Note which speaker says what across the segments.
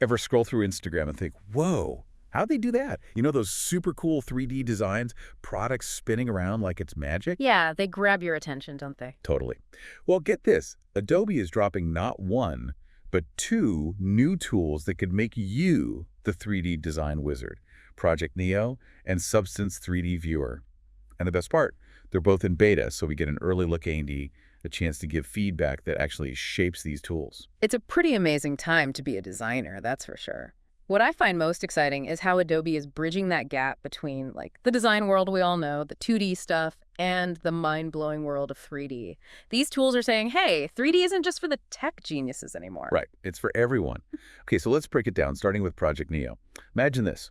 Speaker 1: Ever scroll through Instagram and think, whoa, how'd they do that? You know those super cool 3D designs, products spinning around like it's magic?
Speaker 2: Yeah, they grab your attention, don't they?
Speaker 1: Totally. Well, get this. Adobe is dropping not one, but two new tools that could make you the 3D design wizard, Project Neo and Substance 3D Viewer. And the best part, they're both in beta, so we get an early look and a chance to give feedback that actually shapes these tools.
Speaker 2: It's a pretty amazing time to be a designer, that's for sure. What I find most exciting is how Adobe is bridging that gap between, like, the design world we all know, the 2D stuff, and the mind-blowing world of 3D. These tools are saying, hey, 3D isn't just for the tech geniuses anymore.
Speaker 1: Right. It's for everyone. Okay, so let's break it down, starting with Project Neo. Imagine this.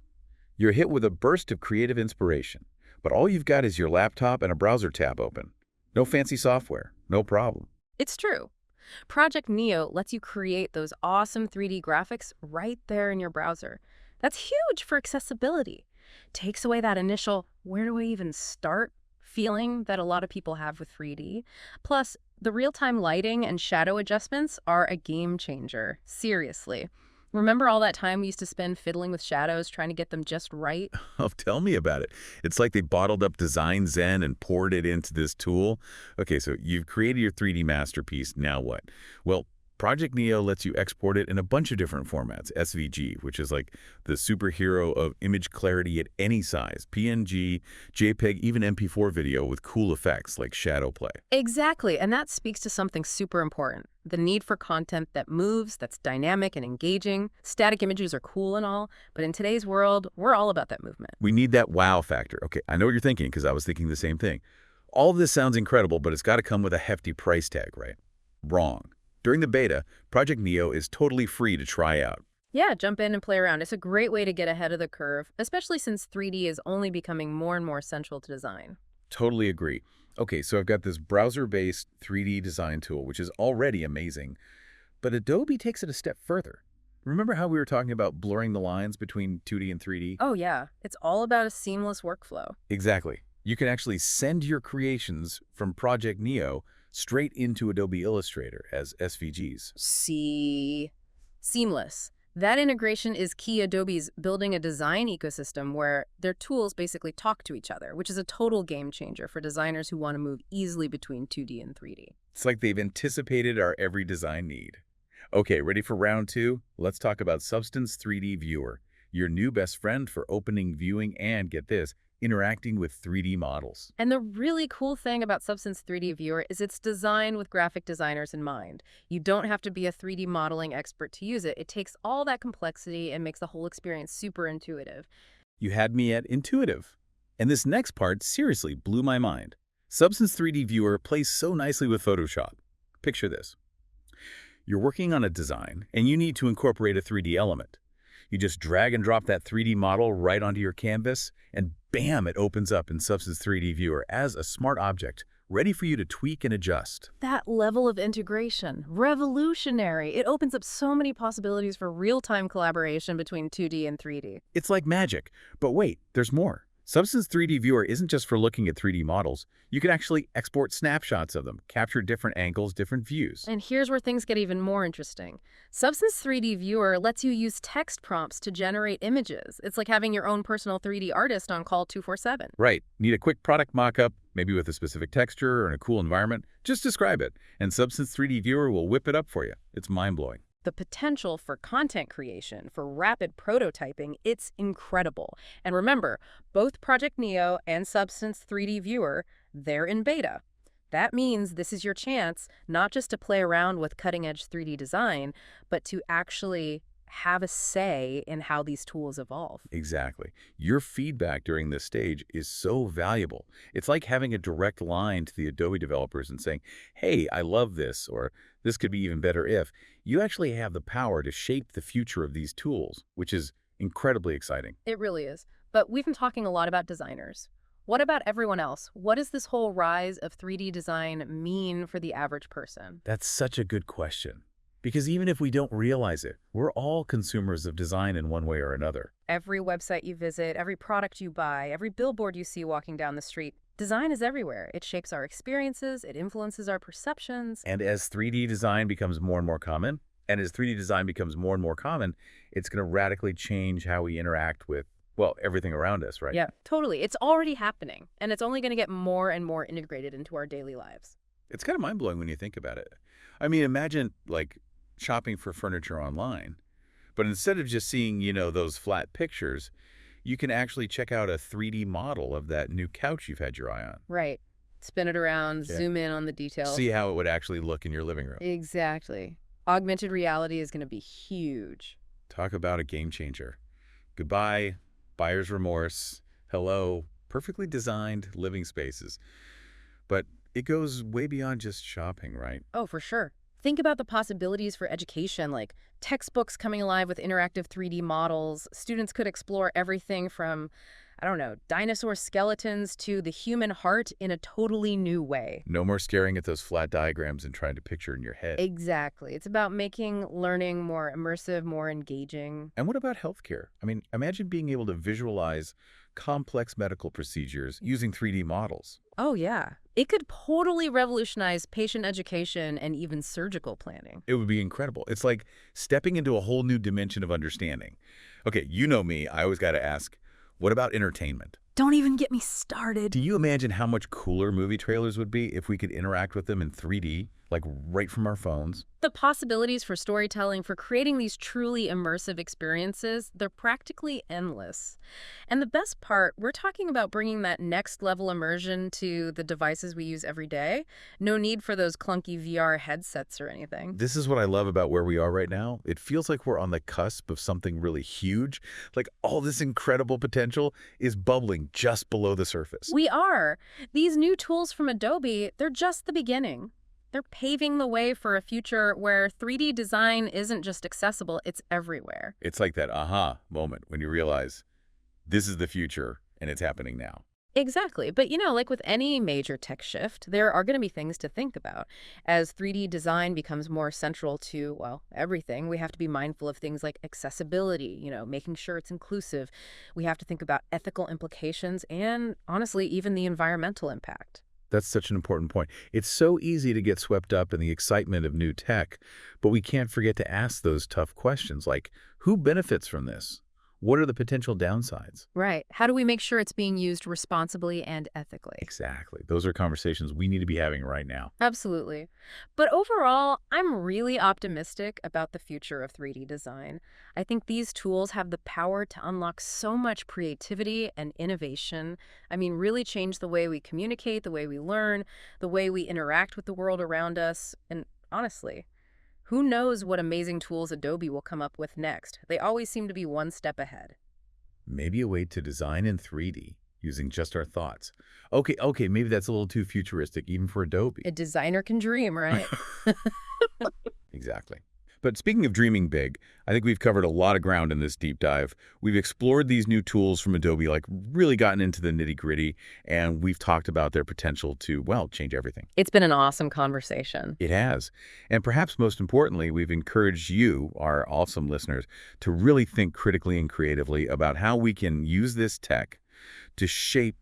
Speaker 1: You're hit with a burst of creative inspiration, but all you've got is your laptop and a browser tab open. No fancy software. No problem.
Speaker 2: It's true. Project Neo lets you create those awesome 3D graphics right there in your browser. That's huge for accessibility. Takes away that initial, where do I even start feeling that a lot of people have with 3D. Plus, the real-time lighting and shadow adjustments are a game changer. Seriously. Remember all that time we used to spend fiddling with shadows, trying to get them just right?
Speaker 1: Oh, tell me about it. It's like they bottled up design zen and poured it into this tool. Okay, so you've created your 3D masterpiece. Now what? Well, Project Neo lets you export it in a bunch of different formats. SVG, which is like the superhero of image clarity at any size. PNG, JPEG, even MP4 video with cool effects like shadow play.
Speaker 2: Exactly, and that speaks to something super important. The need for content that moves, that's dynamic and engaging. Static images are cool and all, but in today's world, we're all about that movement.
Speaker 1: We need that wow factor. Okay, I know what you're thinking because I was thinking the same thing. All of this sounds incredible, but it's got to come with a hefty price tag, right? Wrong. During the beta, Project Neo is totally free to try out.
Speaker 2: Yeah, jump in and play around. It's a great way to get ahead of the curve, especially since 3D is only becoming more and more central to design.
Speaker 1: Totally agree. Okay, so I've got this browser-based 3D design tool, which is already amazing, but Adobe takes it a step further. Remember how we were talking about blurring the lines between 2D and 3D?
Speaker 2: Oh yeah, it's all about a seamless workflow.
Speaker 1: Exactly. You can actually send your creations from Project Neo straight into Adobe Illustrator as SVGs.
Speaker 2: See? Seamless. That integration is key. Adobe's building a design ecosystem where their tools basically talk to each other, which is a total game changer for designers who want to move easily between 2D and 3D.
Speaker 1: It's like they've anticipated our every design need. Okay, ready for round two? Let's talk about Substance 3D Viewer, your new best friend for opening, viewing, and, get this, interacting with 3D models.
Speaker 2: And the really cool thing about Substance 3D Viewer is it's designed with graphic designers in mind. You don't have to be a 3D modeling expert to use it. It takes all that complexity and makes the whole experience super intuitive.
Speaker 1: You had me at intuitive. And this next part seriously blew my mind. Substance 3D Viewer plays so nicely with Photoshop. Picture this. You're working on a design, and you need to incorporate a 3D element. You just drag and drop that 3D model right onto your canvas, and bam, it opens up in Substance 3D Viewer as a smart object, ready for you to tweak and adjust.
Speaker 2: That level of integration, revolutionary. It opens up so many possibilities for real-time collaboration between 2D and 3D.
Speaker 1: It's like magic. But wait, there's more. Substance 3D Viewer isn't just for looking at 3D models. You can actually export snapshots of them, capture different angles, different views.
Speaker 2: And here's where things get even more interesting. Substance 3D Viewer lets you use text prompts to generate images. It's like having your own personal 3D artist on call 24/7.
Speaker 1: Right. Need a quick product mock-up, maybe with a specific texture or in a cool environment? Just describe it, and Substance 3D Viewer will whip it up for you. It's mind-blowing.
Speaker 2: The potential for content creation, for rapid prototyping, it's incredible. And remember, both Project Neo and Substance 3D Viewer, they're in beta. That means this is your chance not just to play around with cutting-edge 3D design, but to actually have a say in how these tools evolve.
Speaker 1: Exactly. Your feedback during this stage is so valuable. It's like having a direct line to the Adobe developers and saying, hey, I love this, or this could be even better if. You actually have the power to shape the future of these tools, which is incredibly exciting.
Speaker 2: It really is. But we've been talking a lot about designers. What about everyone else? What does this whole rise of 3D design mean for the average person?
Speaker 1: That's such a good question. Because even if we don't realize it, we're all consumers of design in one way or another.
Speaker 2: Every website you visit, every product you buy, every billboard you see walking down the street, design is everywhere. It shapes our experiences, it influences our perceptions.
Speaker 1: And as 3D design becomes more and more common, And as 3D design becomes more and more common, it's going to radically change how we interact with, well, everything around us, right?
Speaker 2: Yeah, totally. It's already happening, and it's only going to get more and more integrated into our daily lives.
Speaker 1: It's kind of mind-blowing when you think about it. I mean, imagine, like, shopping for furniture online, but instead of just seeing, those flat pictures, you can actually check out a 3D model of that new couch you've had your eye on.
Speaker 2: Right. Spin it around,
Speaker 1: Yeah.
Speaker 2: zoom in on the details.
Speaker 1: See how it would actually look in your living room.
Speaker 2: Exactly. Augmented reality is going to be huge.
Speaker 1: Talk about a game changer. Goodbye, buyer's remorse. Hello, perfectly designed living spaces. But it goes way beyond just shopping, right?
Speaker 2: Oh, for sure. Think about the possibilities for education, like textbooks coming alive with interactive 3D models. Students could explore everything from, I don't know, dinosaur skeletons to the human heart in a totally new way.
Speaker 1: No more staring at those flat diagrams and trying to picture in your head.
Speaker 2: Exactly. It's about making learning more immersive, more engaging.
Speaker 1: And what about healthcare? I mean, imagine being able to visualize complex medical procedures using 3D models.
Speaker 2: Oh, yeah. It could totally revolutionize patient education and even surgical planning.
Speaker 1: It would be incredible. It's like stepping into a whole new dimension of understanding. Okay, you know me, I always got to ask, what about entertainment?
Speaker 2: Don't even get me started.
Speaker 1: Do you imagine how much cooler movie trailers would be if we could interact with them in 3D, like right from our phones?
Speaker 2: The possibilities for storytelling, for creating these truly immersive experiences, they're practically endless. And the best part, we're talking about bringing that next level immersion to the devices we use every day. No need for those clunky VR headsets or anything.
Speaker 1: This is what I love about where we are right now. It feels like we're on the cusp of something really huge. Like all this incredible potential is bubbling just below the surface.
Speaker 2: We are. These new tools from Adobe, they're just the beginning. They're paving the way for a future where 3D design isn't just accessible, it's everywhere.
Speaker 1: It's like that aha moment when you realize this is the future and it's happening now.
Speaker 2: Exactly. But, like with any major tech shift, there are going to be things to think about. As 3D design becomes more central to, well, everything, we have to be mindful of things like accessibility, making sure it's inclusive. We have to think about ethical implications and, honestly, even the environmental impact.
Speaker 1: That's such an important point. It's so easy to get swept up in the excitement of new tech, but we can't forget to ask those tough questions like, who benefits from this? What are the potential downsides?
Speaker 2: Right. How do we make sure it's being used responsibly and ethically?
Speaker 1: Exactly. Those are conversations we need to be having right now.
Speaker 2: Absolutely. But overall, I'm really optimistic about the future of 3D design. I think these tools have the power to unlock so much creativity and innovation. I mean, really change the way we communicate, the way we learn, the way we interact with the world around us. And honestly, who knows what amazing tools Adobe will come up with next? They always seem to be one step ahead.
Speaker 1: Maybe a way to design in 3D using just our thoughts. Okay, maybe that's a little too futuristic even for Adobe.
Speaker 2: A designer can dream, right?
Speaker 1: Exactly. But speaking of dreaming big, I think we've covered a lot of ground in this deep dive. We've explored these new tools from Adobe, like really gotten into the nitty-gritty, and we've talked about their potential to, well, change everything.
Speaker 2: It's been an awesome conversation.
Speaker 1: It has. And perhaps most importantly, we've encouraged you, our awesome listeners, to really think critically and creatively about how we can use this tech to shape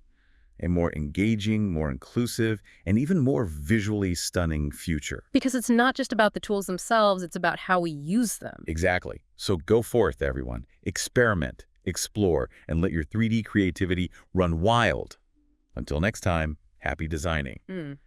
Speaker 1: a more engaging, more inclusive, and even more visually stunning future.
Speaker 2: Because it's not just about the tools themselves, it's about how we use them.
Speaker 1: Exactly. So go forth, everyone. Experiment, explore, and let your 3D creativity run wild. Until next time, happy designing.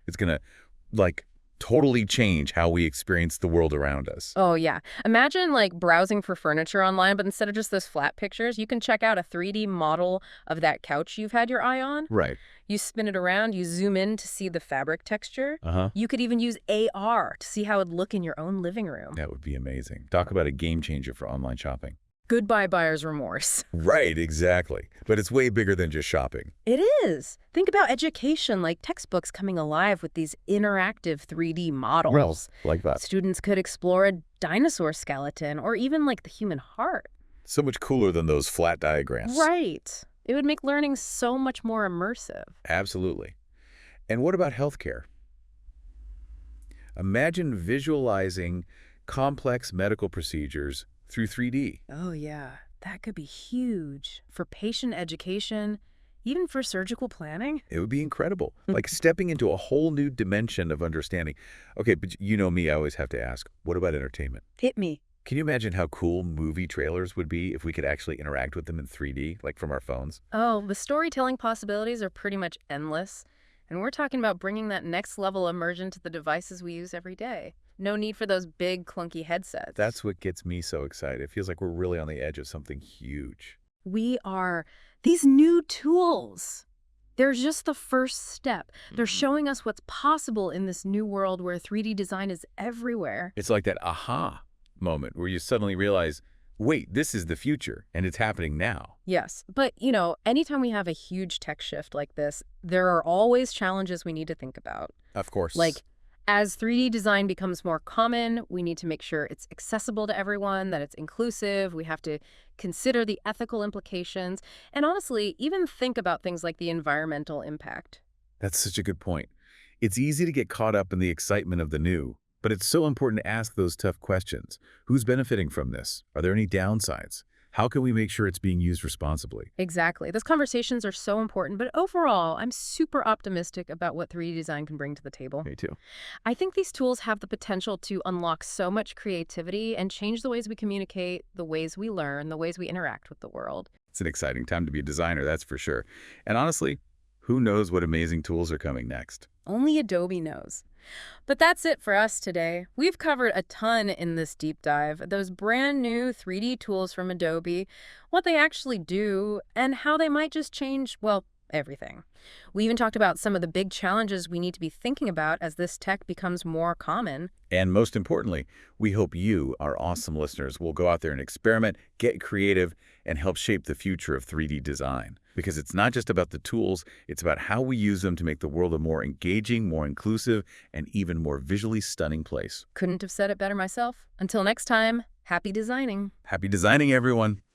Speaker 1: It's going to, totally change how we experience the world around us.
Speaker 2: Oh, yeah. Imagine, browsing for furniture online, but instead of just those flat pictures, you can check out a 3D model of that couch you've had your eye on.
Speaker 1: Right.
Speaker 2: You spin it around, you zoom in to see the fabric texture.
Speaker 1: Uh-huh.
Speaker 2: You could even use AR to see how it'd look in your own living room.
Speaker 1: That would be amazing. Talk about a game changer for online shopping.
Speaker 2: Goodbye buyer's remorse.
Speaker 1: Right, exactly. But it's way bigger than just shopping.
Speaker 2: It is. Think about education, like textbooks coming alive with these interactive 3D models.
Speaker 1: Well, like that.
Speaker 2: Students could explore a dinosaur skeleton or even the human heart.
Speaker 1: So much cooler than those flat diagrams.
Speaker 2: Right. It would make learning so much more immersive.
Speaker 1: Absolutely. And what about healthcare? Imagine visualizing complex medical procedures through 3D.
Speaker 2: Oh, yeah. That could be huge for patient education, Even for surgical planning?
Speaker 1: It would be incredible, like stepping into a whole new dimension of understanding. Okay, but you know me, I always have to ask, what about entertainment?
Speaker 2: Hit me.
Speaker 1: Can you imagine how cool movie trailers would be if we could actually interact with them in 3D, like from our phones?
Speaker 2: Oh, the storytelling possibilities are pretty much endless. And we're talking about bringing that next level immersion to the devices we use every day. No need for those big, clunky headsets.
Speaker 1: That's what gets me so excited. It feels like we're really on the edge of something huge.
Speaker 2: We are these new tools. They're just the first step. They're
Speaker 1: Mhm.
Speaker 2: showing us what's possible in this new world where 3D design is everywhere.
Speaker 1: It's like that aha moment where you suddenly realize, wait, this is the future, and it's happening now.
Speaker 2: Yes, but anytime we have a huge tech shift like this, there are always challenges we need to think about.
Speaker 1: Of course.
Speaker 2: Like, as 3D design becomes more common, we need to make sure it's accessible to everyone, that it's inclusive. We have to consider the ethical implications, and honestly, even think about things like the environmental impact.
Speaker 1: That's such a good point. It's easy to get caught up in the excitement of the new, but it's so important to ask those tough questions. Who's benefiting from this? Are there any downsides? How can we make sure it's being used responsibly?
Speaker 2: Exactly. Those conversations are so important, but overall, I'm super optimistic about what 3D design can bring to the table.
Speaker 1: Me too.
Speaker 2: I think these tools have the potential to unlock so much creativity and change the ways we communicate, the ways we learn, the ways we interact with the world.
Speaker 1: It's an exciting time to be a designer, that's for sure. And honestly, who knows what amazing tools are coming next?
Speaker 2: Only Adobe knows. But that's it for us today. We've covered a ton in this deep dive. Those brand new 3D tools from Adobe, what they actually do, and how they might just change, well, everything. We even talked about some of the big challenges we need to be thinking about as this tech becomes more common.
Speaker 1: And most importantly, we hope you, our awesome listeners, will go out there and experiment, get creative, and help shape the future of 3D design. Because it's not just about the tools, it's about how we use them to make the world a more engaging, more inclusive, and even more visually stunning place.
Speaker 2: Couldn't have said it better myself. Until next time, happy designing.
Speaker 1: Happy designing, everyone!